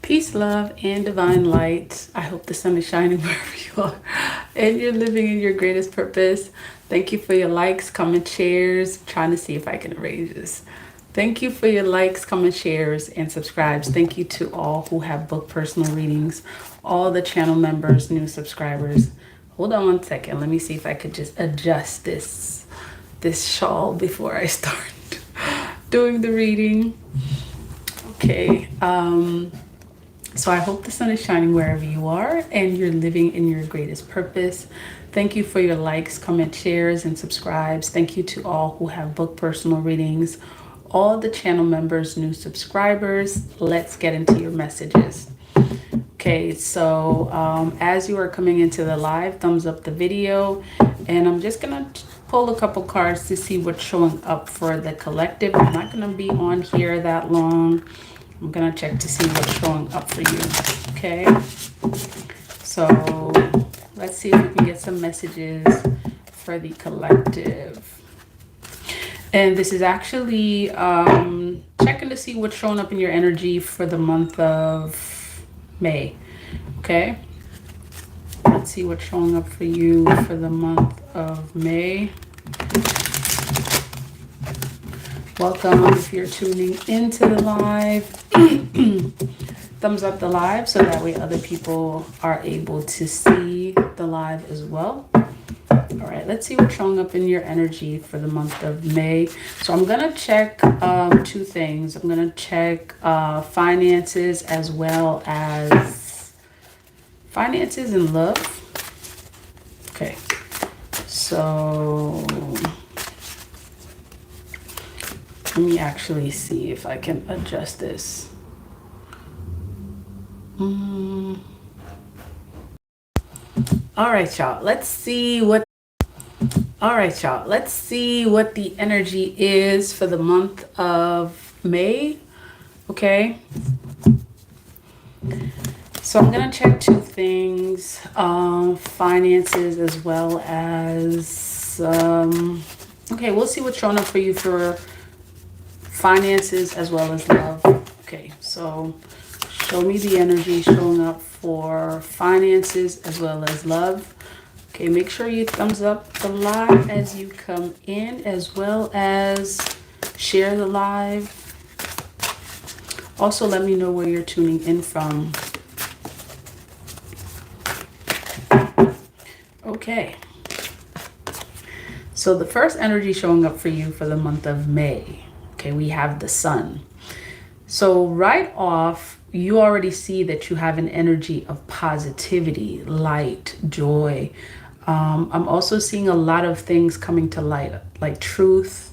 Peace, love, and divine light. I hope the sun is shining wherever you are and you're living in your greatest purpose. Thank you for your likes, comment, shares. I'm trying to see if I can arrange this. Thank you for your likes, comment, shares, and subscribes. Thank you to all who have booked personal readings, all the channel members, new subscribers. Hold on one second. Let me see if I could just adjust this shawl before I start doing the reading. Okay. So I hope the sun is shining wherever you are and you're living in your greatest purpose. Thank you for your likes, comments, shares, and subscribes. Thank you to all who have booked personal readings, all the channel members, new subscribers. Let's get into your messages. Okay, so as you are coming into the live, thumbs up the video. And I'm just going to pull a couple cards to see what's showing up for the collective. I'm not going to be on here that long. I'm going to check to see what's showing up for you. Okay. So let's see if we can get some messages for the collective. And this is actually checking to see what's showing up in your energy for the month of May. Okay. Let's see what's showing up for you for the month of May. Welcome if you're tuning into the live. Thumbs up the live so that way other people are able to see the live as well. All right, let's see what's showing up in your energy for the month of May. So I'm going to check two things. I'm going to check finances as well as finances and love. Okay, so let me actually see if I can adjust this. All right, y'all. Let's see what the energy is for the month of May. Okay. So I'm gonna check two things: finances as well as okay. We'll see what's showing up for you for finances as well as love. Okay, so show me the energy showing up for finances as well as love. Okay, make sure you thumbs up the live as you come in, as well as share the live. Also, let me know where you're tuning in from. Okay, so the first energy showing up for you for the month of May. Okay, we have the sun. So right off, you already see that you have an energy of positivity, light, joy. I'm also seeing a lot of things coming to light, like truth,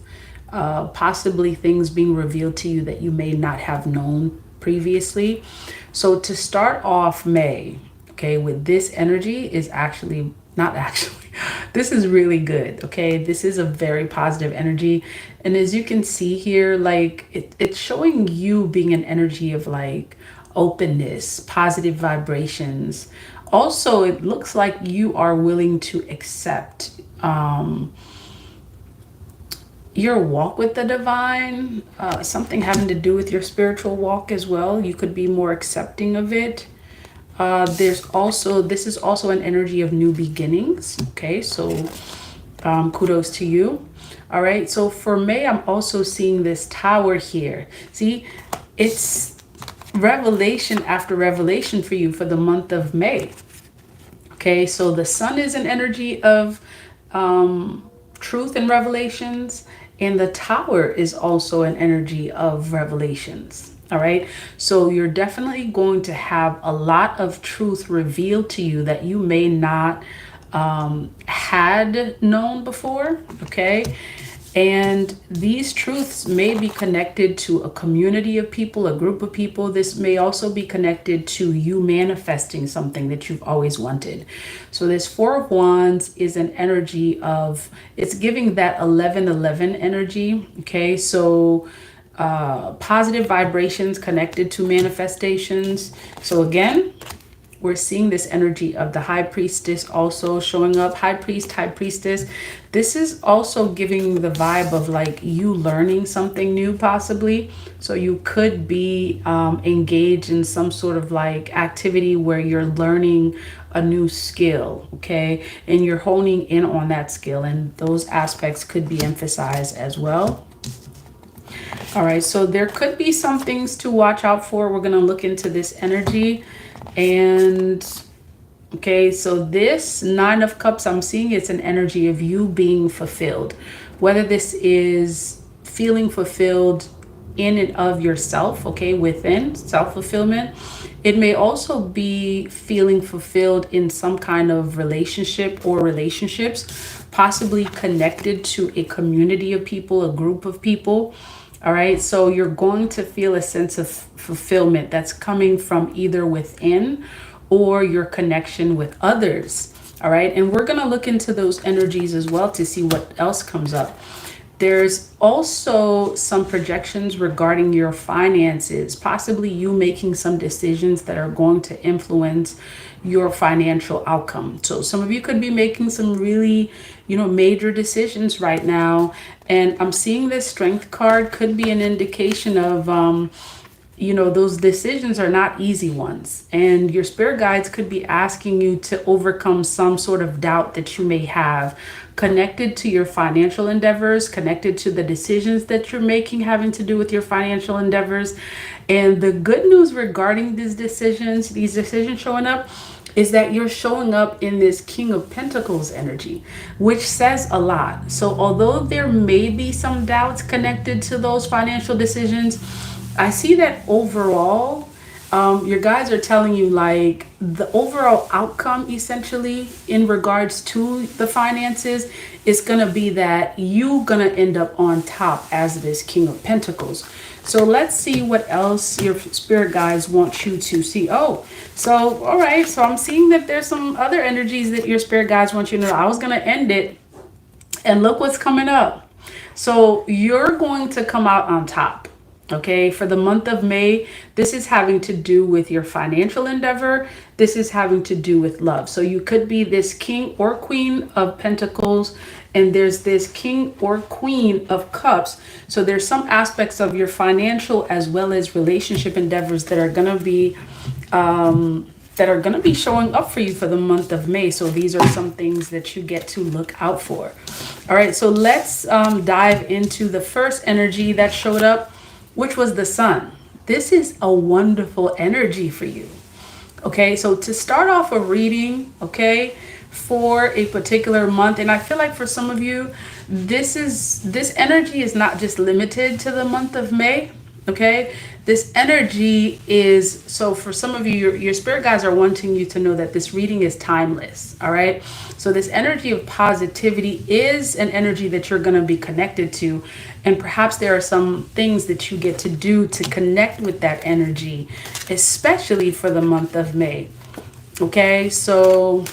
possibly things being revealed to you that you may not have known previously. So to start off May, okay, with this energy is this is really good. Okay, this is a very positive energy. And as you can see here, like it's showing you being an energy of like openness, positive vibrations. Also, it looks like you are willing to accept your walk with the divine, something having to do with your spiritual walk as well. You could be more accepting of it. This is also an energy of new beginnings. Okay, so kudos to you. All right, so for May, I'm also seeing this tower here. See, it's revelation after revelation for you for the month of May. Okay, so the sun is an energy of truth and revelations, and the tower is also an energy of revelations. All right, so you're definitely going to have a lot of truth revealed to you that you may not had known before. Okay, and these truths may be connected to a community of people, a group of people. This may also be connected to you manifesting something that you've always wanted. So this Four of Wands is an energy of, it's giving that 11-11 energy. Okay, so positive vibrations connected to manifestations. So again, We're seeing this energy of the high priestess also showing up. High priest, high priestess. This is also giving the vibe of like you learning something new, possibly. So you could be engaged in some sort of like activity where you're learning a new skill, okay? And you're honing in on that skill, and those aspects could be emphasized as well. All right, so there could be some things to watch out for. We're going to look into this energy. And okay, so this Nine of Cups, I'm seeing it's an energy of you being fulfilled. Whether this is feeling fulfilled in and of yourself, okay, within self-fulfillment. It may also be feeling fulfilled in some kind of relationship or relationships, possibly connected to a community of people, a group of people. All right, so you're going to feel a sense of fulfillment that's coming from either within or your connection with others. All right, and we're going to look into those energies as well to see what else comes up. There's also some projections regarding your finances, possibly you making some decisions that are going to influence your financial outcome. So some of you could be making some really, major decisions right now. And I'm seeing this Strength card could be an indication of, those decisions are not easy ones. And your spirit guides could be asking you to overcome some sort of doubt that you may have connected to your financial endeavors, connected to the decisions that you're making having to do with your financial endeavors. And the good news regarding these decisions showing up, is that you're showing up in this King of Pentacles energy, which says a lot. So although there may be some doubts connected to those financial decisions, I see that overall, your guides are telling you like the overall outcome essentially in regards to the finances is going to be that you're going to end up on top as this King of Pentacles. So let's see what else your spirit guides want you to see. Oh, so, all right. So I'm seeing that there's some other energies that your spirit guides want you to know. I was going to end it and look what's coming up. So you're going to come out on top. Okay, for the month of May, this is having to do with your financial endeavor. This is having to do with love. So you could be this King or Queen of Pentacles, and there's this King or Queen of Cups. So there's some aspects of your financial as well as relationship endeavors that are going to be showing up for you for the month of May. So these are some things that you get to look out for. All right, so let's dive into the first energy that showed up, which was the Sun. This is a wonderful energy for you. Okay, so to start off a reading, okay, for a particular month, and I feel like for some of you, this energy is not just limited to the month of May. Okay, this energy is, so for some of you, your spirit guides are wanting you to know that this reading is timeless. All right, so this energy of positivity is an energy that you're going to be connected to, and perhaps there are some things that you get to do to connect with that energy, especially for the month of May. Okay, so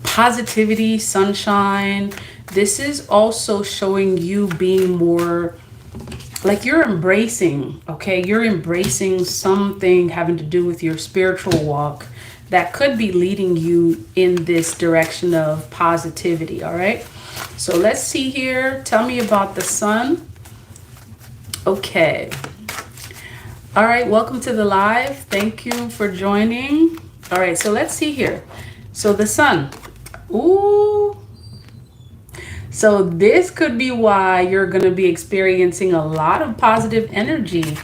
positivity, sunshine. This is also showing you being more like you're embracing, okay? You're embracing something having to do with your spiritual walk that could be leading you in this direction of positivity, all right? So let's see here. Tell me about the Sun. Okay. All right, welcome to the live. Thank you for joining. All right, so let's see here. So the Sun. Ooh. So this could be why you're going to be experiencing a lot of positive energy.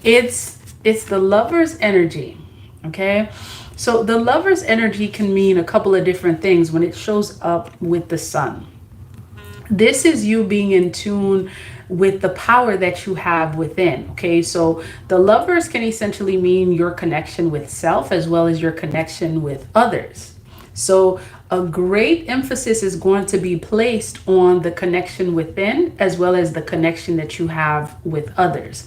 It's the Lover's energy, okay? So the Lover's energy can mean a couple of different things when it shows up with the Sun. This is you being in tune with the power that you have within, okay? So the Lovers can essentially mean your connection with self as well as your connection with others. So a great emphasis is going to be placed on the connection within as well as the connection that you have with others.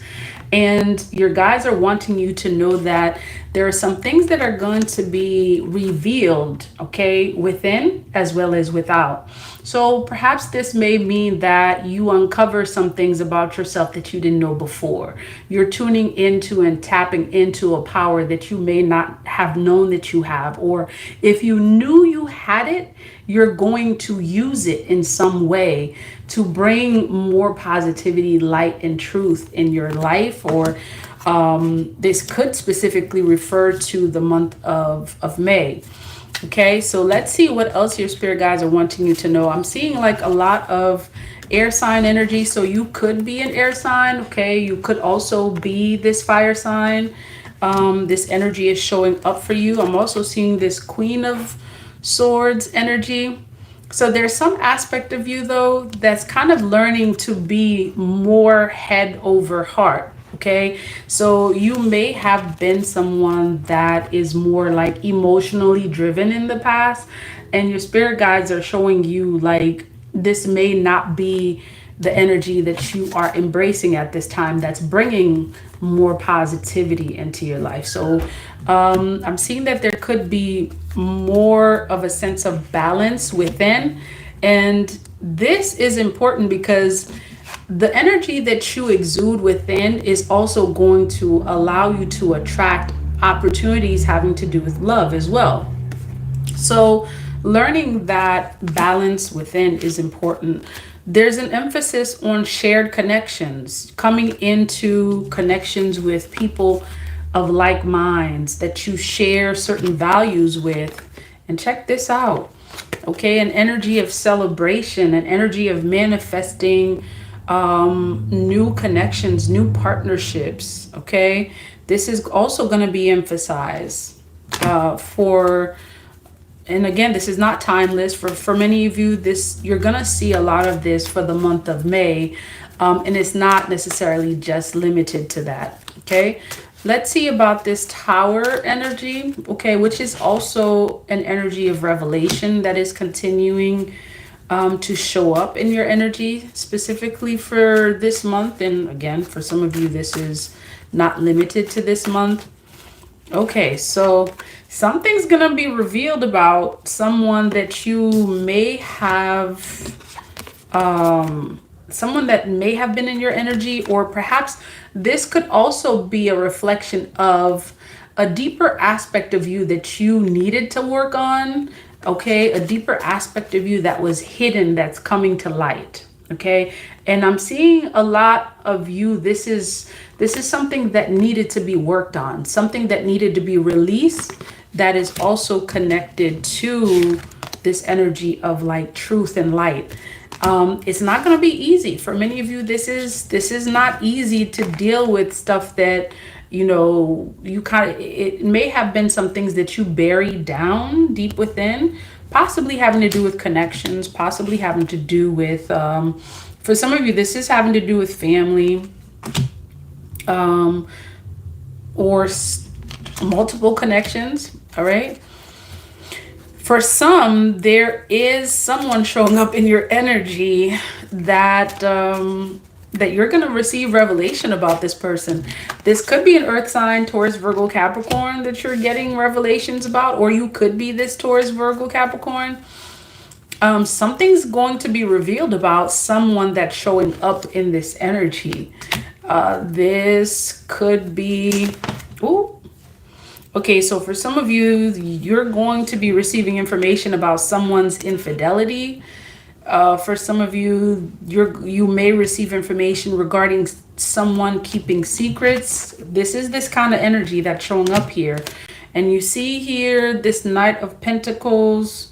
And your guides are wanting you to know that there are some things that are going to be revealed, okay, within as well as without. So perhaps this may mean that you uncover some things about yourself that you didn't know before. You're tuning into and tapping into a power that you may not have known that you have. Or if you knew you had it, you're going to use it in some way to bring more positivity, light, and truth in your life. Or this could specifically refer to the month of May. Okay, so let's see what else your spirit guides are wanting you to know. I'm seeing like a lot of air sign energy. So you could be an air sign. Okay, you could also be this fire sign. This energy is showing up for you. I'm also seeing this Queen of Swords energy. So there's some aspect of you though that's kind of learning to be more head over heart. Okay, so you may have been someone that is more like emotionally driven in the past, and your spirit guides are showing you like this may not be the energy that you are embracing at this time that's bringing more positivity into your life. So I'm seeing that there could be more of a sense of balance within. And this is important because the energy that you exude within is also going to allow you to attract opportunities having to do with love as well. So, learning that balance within is important. There's an emphasis on shared connections, coming into connections with people of like minds that you share certain values with. And check this out, okay? An energy of celebration, an energy of manifesting new connections, new partnerships, okay? This is also going to be emphasized for, and again, this is not timeless. For many of you, this, you're gonna see a lot of this for the month of May, and it's not necessarily just limited to that. Okay, let's see about this Tower energy. Okay, which is also an energy of revelation that is continuing to show up in your energy specifically for this month. And again, for some of you, this is not limited to this month. Okay, so something's gonna be revealed about someone that you may have, someone that may have been in your energy, or perhaps this could also be a reflection of a deeper aspect of you that you needed to work on. Okay, a deeper aspect of you that was hidden that's coming to light. Okay, and I'm seeing a lot of you, this is something that needed to be worked on, something that needed to be released, that is also connected to this energy of like truth and light. It's not going to be easy for many of you. This is not easy to deal with stuff that, you know, you kind of, it may have been some things that you buried down deep within, possibly having to do with connections, possibly having to do with, for some of you, this is having to do with family, or multiple connections. All right. For some, there is someone showing up in your energy that that you're going to receive revelation about this person. This could be an earth sign, Taurus, Virgo, Capricorn, that you're getting revelations about, or you could be this Taurus, Virgo, Capricorn. Something's going to be revealed about someone that's showing up in this energy. This could be, ooh, okay, so for some of you, you're going to be receiving information about someone's infidelity. For some of you, you may receive information regarding someone keeping secrets. This is this kind of energy that's showing up here. And you see here this Knight of Pentacles.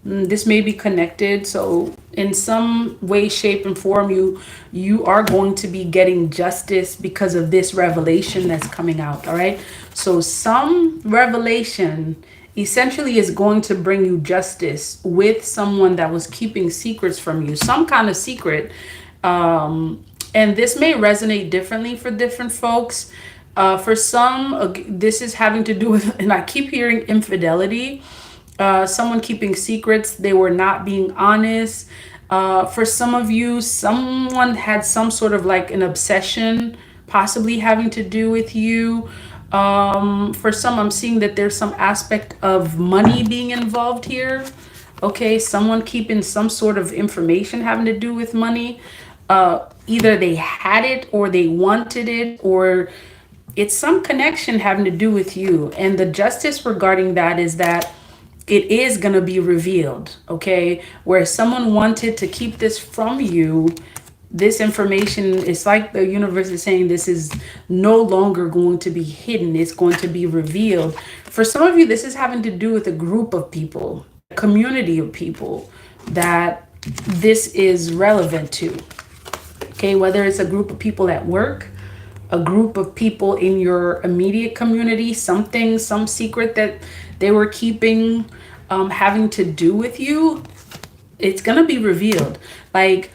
This may be connected. So in some way, shape, and form, you are going to be getting justice because of this revelation that's coming out. All right. So some revelation essentially is going to bring you justice with someone that was keeping secrets from you, some kind of secret. And this may resonate differently for different folks. For some, this is having to do with, and I keep hearing infidelity. Someone keeping secrets, they were not being honest. For some of you, someone had some sort of like an obsession, possibly having to do with you. For some, I'm seeing that there's some aspect of money being involved here. Okay, someone keeping some sort of information having to do with money. Either they had it or they wanted it, or it's some connection having to do with you. And the justice regarding that is that it is going to be revealed. Okay, where someone wanted to keep this from you, this information, it's like the universe is saying this is no longer going to be hidden, it's going to be revealed. For some of you, this is having to do with a group of people, a community of people that this is relevant to. Okay, whether it's a group of people at work, a group of people in your immediate community, something, some secret that they were keeping, having to do with you, it's gonna be revealed. Like,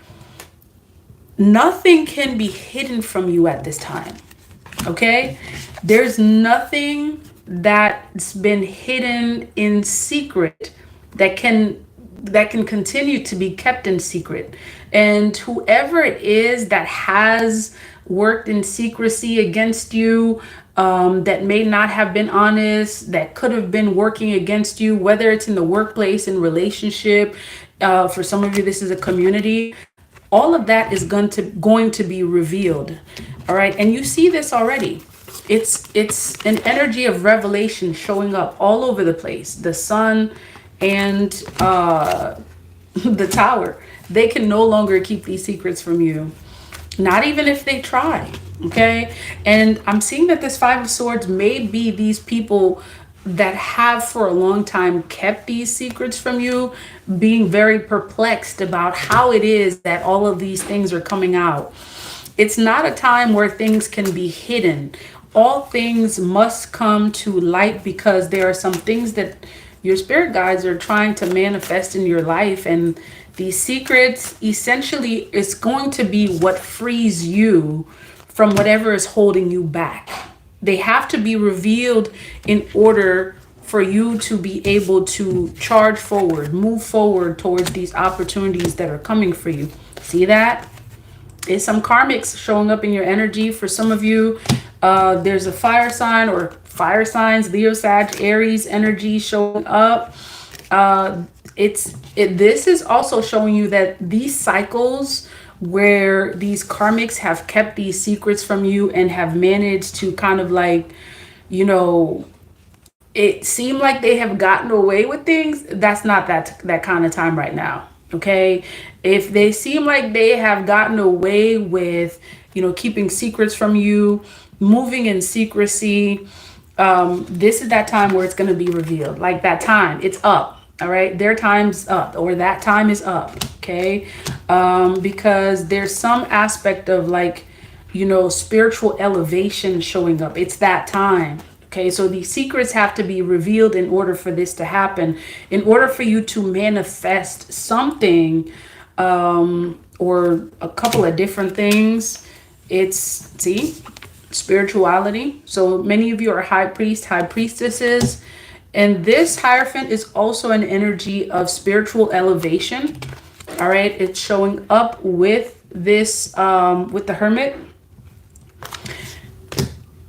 nothing can be hidden from you at this time. Okay, there's nothing that's been hidden in secret that can continue to be kept in secret. And whoever it is that has worked in secrecy against you, that may not have been honest, that could have been working against you, whether it's in the workplace, in relationship, for some of you this is a community, all of that is going to be revealed. All right, and you see this already. It's an energy of revelation showing up all over the place. The sun and the tower, they can no longer keep these secrets from you, not even if they try. Okay, and I'm seeing that this Five of Swords may be these people that have for a long time kept these secrets from you, being very perplexed about how it is that all of these things are coming out. It's not a time where things can be hidden. All things must come to light, because there are some things that your spirit guides are trying to manifest in your life, and these secrets essentially is going to be what frees you from whatever is holding you back. They have to be revealed in order for you to be able to charge forward, move forward towards these opportunities that are coming for you. See that? There's some karmics showing up in your energy. For some of you, there's a fire sign or fire signs, Leo, Sag, Aries energy showing up. This is also showing you that these cycles where these karmics have kept these secrets from you and have managed to kind of like, it seemed like they have gotten away with things. That's not that kind of time right now. Okay, if they seem like they have gotten away with, keeping secrets from you, moving in secrecy, this is that time where it's going to be revealed. Like that time, it's up. All right, their time's up, or that time is up. Okay, because there's some aspect of like, spiritual elevation showing up. It's that time. Okay, so these secrets have to be revealed in order for this to happen, in order for you to manifest something, or a couple of different things. See, spirituality. So many of you are high priest, high priestesses. And this Hierophant is also an energy of spiritual elevation. All right, it's showing up with this, with the Hermit.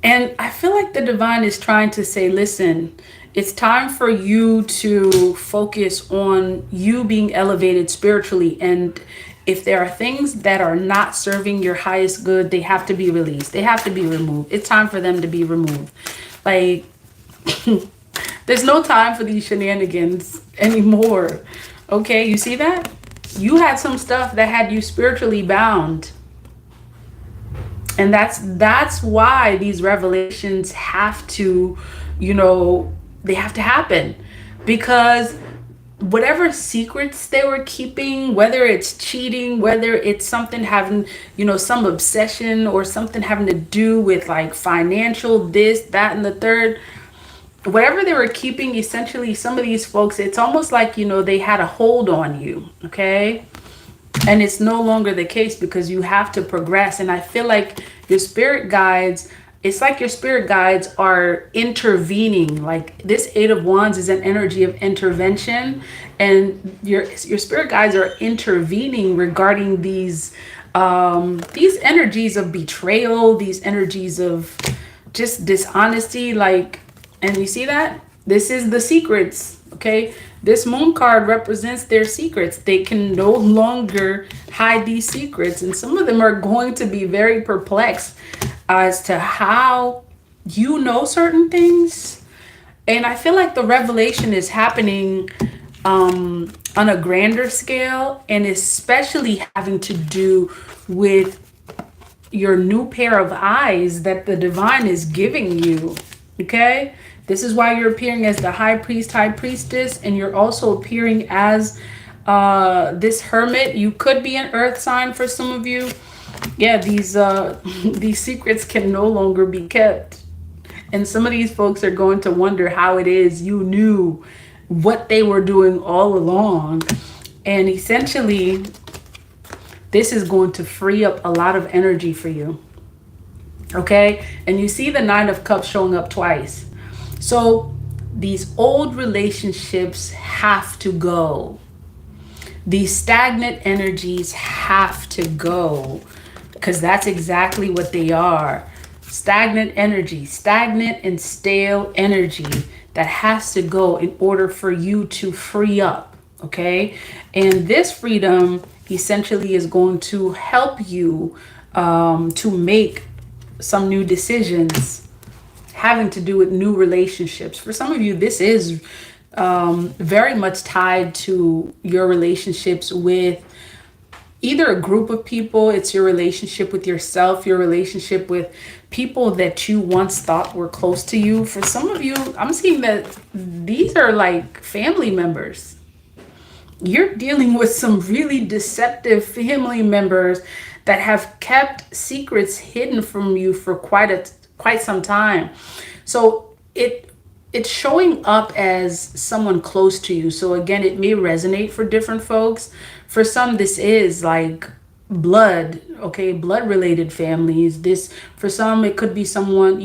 And I feel like the divine is trying to say, listen, it's time for you to focus on you being elevated spiritually. And if there are things that are not serving your highest good, they have to be released. They have to be removed. It's time for them to be removed. Like, there's no time for these shenanigans anymore. Okay, you see that? You had some stuff that had you spiritually bound. And that's why these revelations have to, they have to happen. Because whatever secrets they were keeping, whether it's cheating, whether it's something having, some obsession or something having to do with like financial, this, that, and the third, whatever they were keeping, essentially, some of these folks, it's almost like, they had a hold on you, okay? And it's no longer the case, because you have to progress. And I feel like your spirit guides, it's like your spirit guides are intervening. Like this Eight of Wands is an energy of intervention. And your spirit guides are intervening regarding these These energies of betrayal, these energies of just dishonesty, like, and you see that? This is the secrets, okay? This moon card represents their secrets. They can no longer hide these secrets. And some of them are going to be very perplexed as to how you know certain things. And I feel like the revelation is happening on a grander scale, and especially having to do with your new pair of eyes that the divine is giving you. Okay? This is why you're appearing as the high priest, high priestess, and you're also appearing as this hermit. You could be an earth sign for some of you. Yeah, these these secrets can no longer be kept. And some of these folks are going to wonder how it is you knew what they were doing all along. And essentially, this is going to free up a lot of energy for you. Okay? And you see the Nine of Cups showing up twice. So these old relationships have to go. These stagnant energies have to go, because that's exactly what they are. Stagnant energy, stagnant and stale energy that has to go in order for you to free up, okay? And this freedom essentially is going to help you to make some new decisions having to do with new relationships. For some of you, this is very much tied to your relationships with either a group of people, it's your relationship with yourself, your relationship with people that you once thought were close to you. For some of you, I'm seeing that these are like family members. You're dealing with some really deceptive family members that have kept secrets hidden from you for quite some time. So it's showing up as someone close to you. So again, it may resonate for different folks. For some, this is like blood, okay, blood related families. This, for some, it could be someone,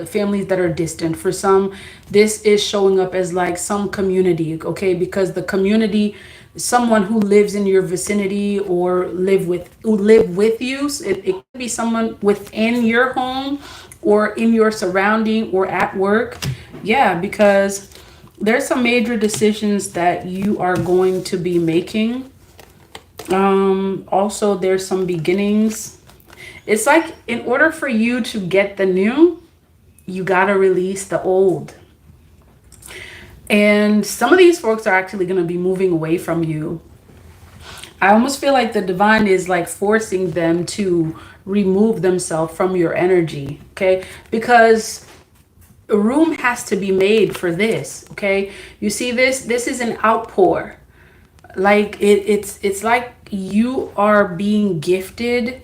families that are distant. For some, this is showing up as like some community, okay, because the community, someone who lives in your vicinity or who live with you. It could be someone within your home or in your surrounding or at work. Yeah, because there's some major decisions that you are going to be making. Also, there's some beginnings. It's like in order for you to get the new, you got to release the old. And some of these folks are actually going to be moving away from you. I almost feel like the divine is like forcing them to remove themselves from your energy, okay? Because room has to be made for this, okay? You see this is an outpour. Like it's like you are being gifted.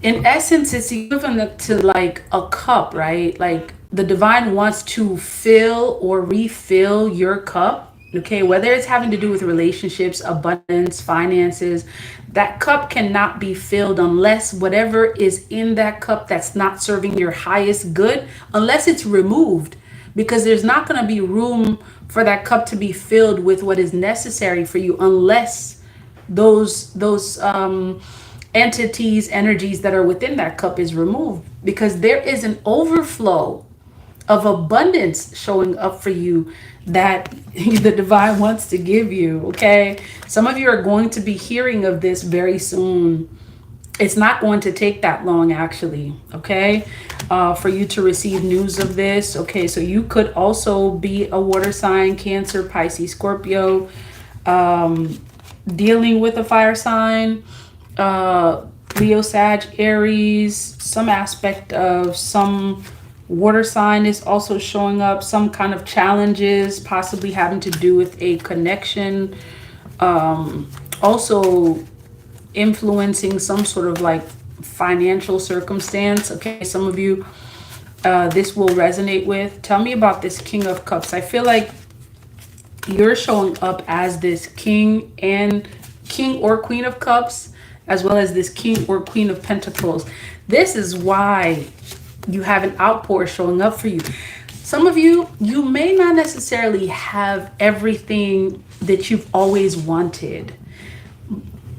In essence, it's equivalent to like a cup, right? Like the divine wants to fill or refill your cup, okay? Whether it's having to do with relationships, abundance, finances, that cup cannot be filled unless whatever is in that cup that's not serving your highest good, unless it's removed, because there's not going to be room for that cup to be filled with what is necessary for you unless those entities, energies that are within that cup is removed, because there is an overflow of abundance showing up for you that the divine wants to give you, okay? Some of you are going to be hearing of this very soon. It's not going to take that long, actually, okay, for you to receive news of this. Okay, so you could also be a water sign, Cancer, Pisces, Scorpio, dealing with a fire sign, Leo, Sag, Aries. Some aspect of some water sign is also showing up. Some kind of challenges, possibly having to do with a connection. Also influencing some sort of like financial circumstance. Okay, some of you this will resonate with. Tell me about this King of Cups. I feel like you're showing up as this King or Queen of Cups, as well as this King or Queen of Pentacles. This is why you have an outpour showing up for you. Some of you, you may not necessarily have everything that you've always wanted.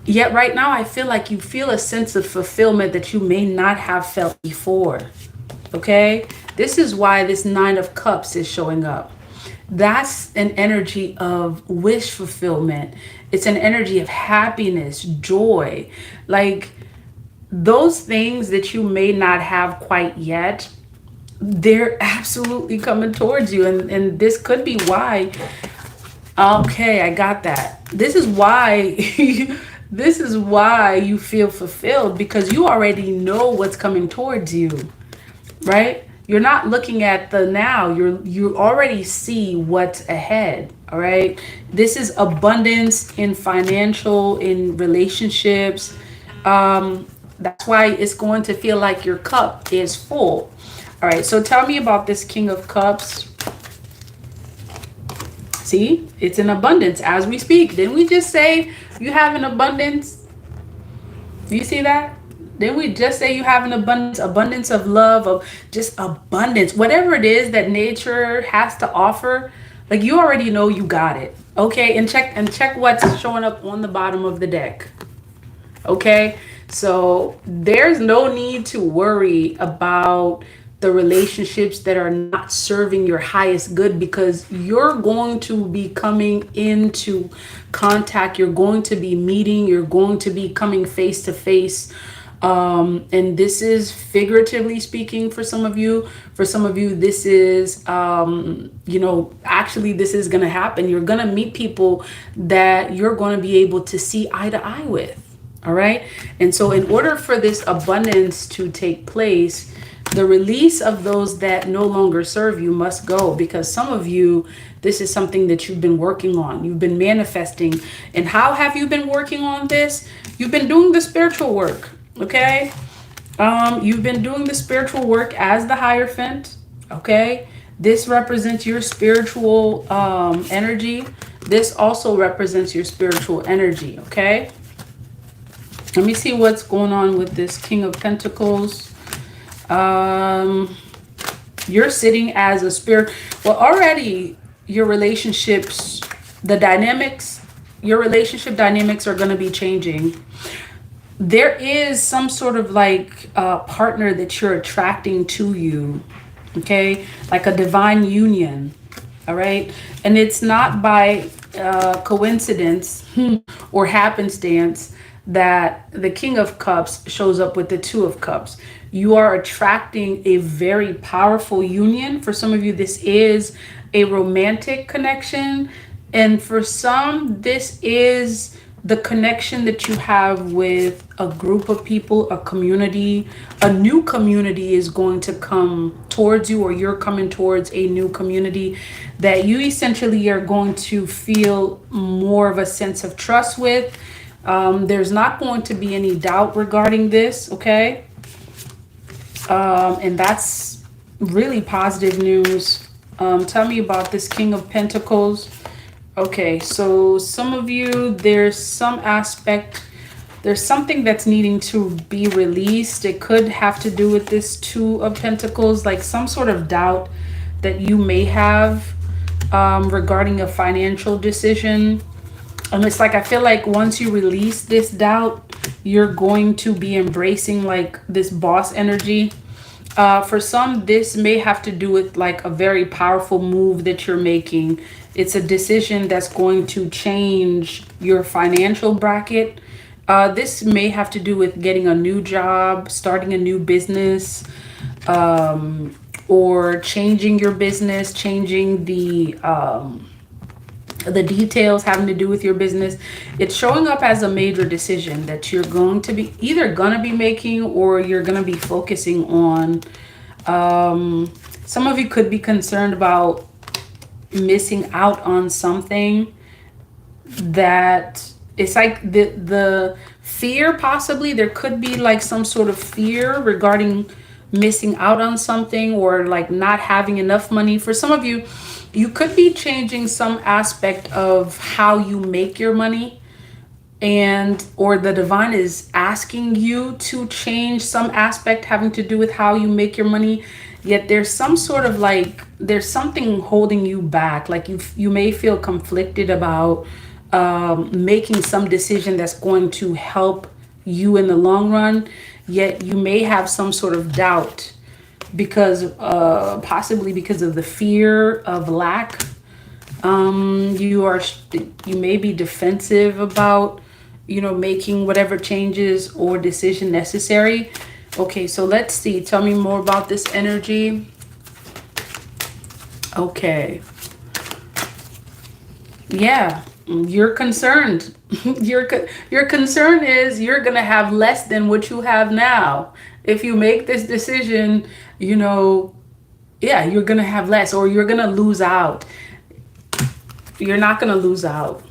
Yet right now, I feel like you feel a sense of fulfillment that you may not have felt before. Okay? This is why this Nine of Cups is showing up. That's an energy of wish fulfillment. It's an energy of happiness, joy. Like those things that you may not have quite yet, they're absolutely coming towards you. And this could be why. Okay, I got that. This is why this is why you feel fulfilled, because you already know what's coming towards you, right? You're not looking at the now. You already see what's ahead, all right? This is abundance in financial, in relationships. That's why it's going to feel like your cup is full. All right, so tell me about this King of Cups. See, it's in abundance as we speak. Didn't we just say you have an abundance? Do you see that? Didn't we just say you have an abundance, abundance of love, of just abundance, whatever it is that nature has to offer? Like you already know you got it. Okay, and check what's showing up on the bottom of the deck. Okay, so there's no need to worry about the relationships that are not serving your highest good, because you're going to be coming into contact, you're going to be meeting, you're going to be coming face to face. And this is figuratively speaking for some of you. For some of you, this is, actually this is going to happen. You're going to meet people that you're going to be able to see eye to eye with. All right. And so in order for this abundance to take place, the release of those that no longer serve you must go, because some of you, this is something that you've been working on. You've been manifesting. And how have you been working on this? You've been doing the spiritual work. Okay. You've been doing the spiritual work as the Hierophant. Okay. This represents your spiritual energy. This also represents your spiritual energy. Okay. Let me see what's going on with this King of Pentacles. You're sitting as a spirit. Well, already your relationships, the dynamics, your relationship dynamics are going to be changing. There is some sort of like partner that you're attracting to you. Okay. Like a divine union. All right. And it's not by coincidence or happenstance that the King of Cups shows up with the Two of Cups. You are attracting a very powerful union. For some of you, this is a romantic connection. And for some, this is the connection that you have with a group of people, a community. A new community is going to come towards you, or you're coming towards a new community that you essentially are going to feel more of a sense of trust with. There's not going to be any doubt regarding this, okay? And that's really positive news. Tell me about this King of Pentacles. Okay, so some of you, there's some aspect, there's something that's needing to be released. It could have to do with this Two of Pentacles, like some sort of doubt that you may have regarding a financial decision. And it's like, I feel like once you release this doubt, you're going to be embracing like this boss energy. For some, this may have to do with like a very powerful move that you're making. It's a decision that's going to change your financial bracket. This may have to do with getting a new job, starting a new business, or changing your business, changing the details having to do with your business. It's showing up as a major decision that you're going to be either going to be making, or you're going to be focusing on. Some of you could be concerned about missing out on something that it's like the fear, possibly there could be like some sort of fear regarding missing out on something, or like not having enough money. For some of you, you could be changing some aspect of how you make your money, and or the divine is asking you to change some aspect having to do with how you make your money. Yet there's some sort of like, there's something holding you back. Like you may feel conflicted about making some decision that's going to help you in the long run, yet you may have some sort of doubt because possibly because of the fear of lack. You may be defensive about, making whatever changes or decision necessary. Okay, so let's see. Tell me more about this energy. Okay. Yeah, you're concerned. Your concern is you're gonna have less than what you have now. If you make this decision, yeah, you're gonna have less, or you're gonna lose out. You're not gonna lose out.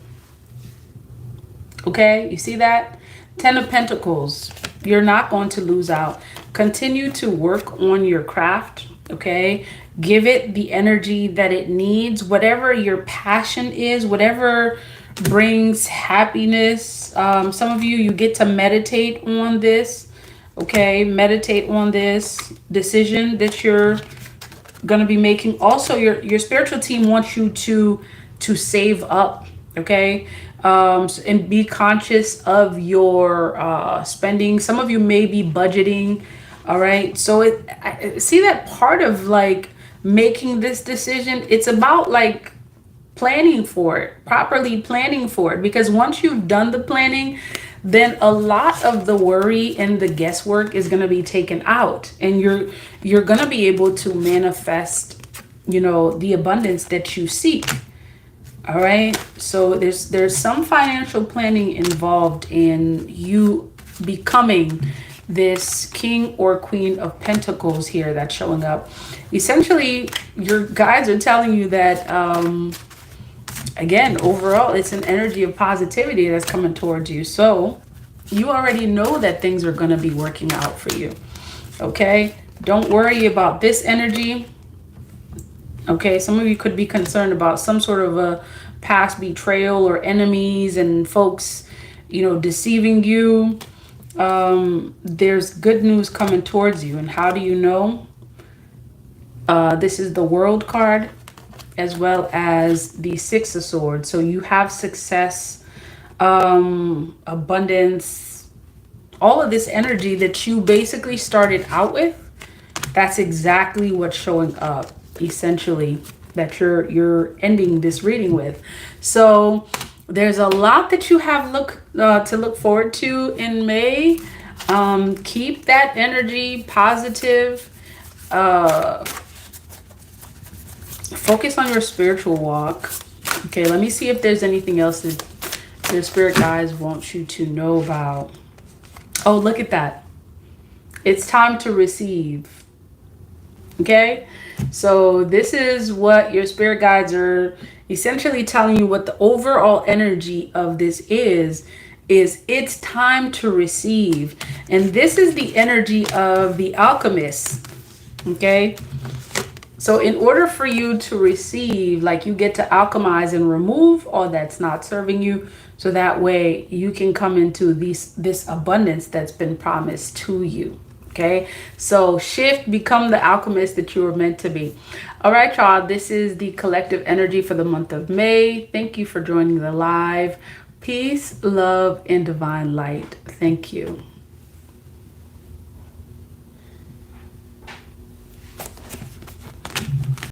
Okay, you see that? Ten of Pentacles. You're not going to lose out. Continue to work on your craft. Okay, give it the energy that it needs. Whatever your passion is, whatever brings happiness. Some of you get to meditate on this. Okay, meditate on this decision that you're going to be making. Also, your spiritual team wants you to save up. Okay, and be conscious of your spending. Some of you may be budgeting. All right, so I see that part of like making this decision, it's about like planning for it, properly planning for it, because once you've done the planning, then a lot of the worry and the guesswork is going to be taken out, and you're going to be able to manifest, the abundance that you seek. All right, so there's some financial planning involved in you becoming this King or Queen of Pentacles here that's showing up. Essentially, your guides are telling you that, again, overall, it's an energy of positivity that's coming towards you. So you already know that things are going to be working out for you. Okay, don't worry about this energy. Okay, some of you could be concerned about some sort of a past betrayal or enemies and folks, deceiving you. There's good news coming towards you. And how do you know? This is the World card as well as the Six of Swords. So you have success, abundance, all of this energy that you basically started out with. That's exactly what's showing up, essentially, that you're ending this reading with. So there's a lot that you have to look forward to in May. Keep that energy positive. Focus on your spiritual walk. Okay, let me see if there's anything else that your spirit guides want you to know about. Oh, look at that. It's time to receive. Okay, so this is what your spirit guides are essentially telling you. What the overall energy of this is it's time to receive. And this is the energy of the alchemist. Okay, so in order for you to receive, like, you get to alchemize and remove all that's not serving you, so that way you can come into this abundance that's been promised to you. Okay, so shift, become the alchemist that you were meant to be. All right, y'all, this is the collective energy for the month of May. Thank you for joining the live. Peace, love, and divine light. Thank you.